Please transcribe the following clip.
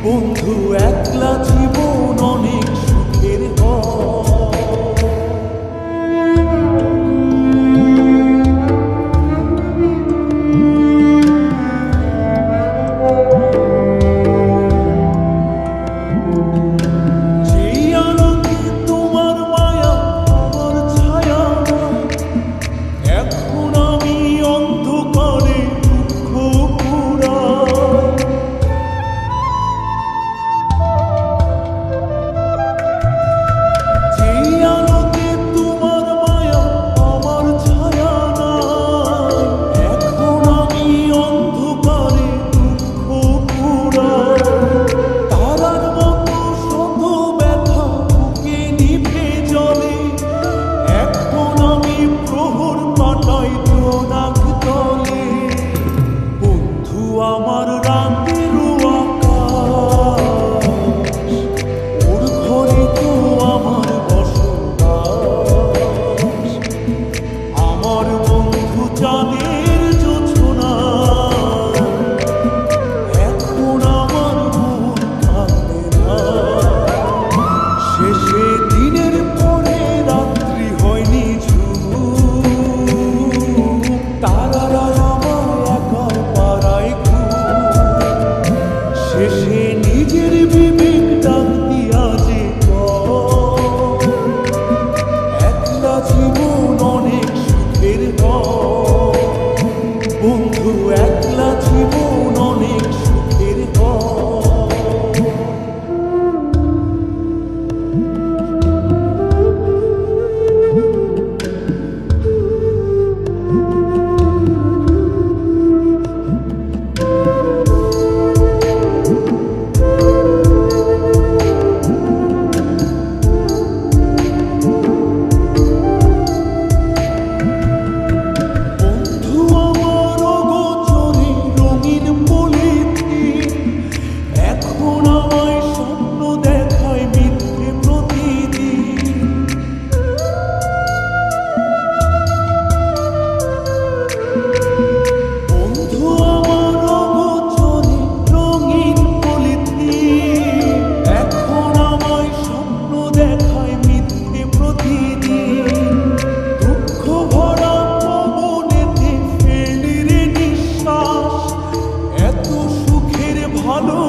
বন্ধু একলা জীবন অনেক সুখের যেই আলোকে তোমার মায়া আমার ছায়া, এখন আমি অন্ধকারে দুঃখ পুরাই। যেই আলোকে তোমার মায়া আমার ছায়া নাই, এখন আমি অন্ধকারে দুঃখ পুরাই। তারার মতো শত ব্যথা বুকে নিভে জ্বলে, এখন আমি প্রহর কাটাই জোনাক তলে। বন্ধু আমার রাতেরও আকাশ, ওর ঘরে তো আমার বসবাস। আমার বন্ধু চাঁদের জোছনা, এখন আমার মন কাঁদে না। শেষে দিনের পরে রাত্রি হয়নি ঝুম, তারারা আমার একা পাড়ায় ঘুম। শেষে নিজের বিবেক ডাক দিয়া যে একলা জীবন অনেক সুখের হয়। বন্ধু একলা জীবন অনেক সুখের হয়। বন্ধু আমার অগোচরে রঙিন পলিথিন, এখন আমায় স্বপ্ন দেখায় মিথ্যে প্রতিদিন। বন্ধু আমার অগোচরে রঙিন পলিথিন, এখন আমায় স্বপ্ন দেখায় মিথ্যে প্রতিদিন। দুঃখ ভরা পবনেতে ফেলি রে নিঃশ্বাস, এত সুখের ভালো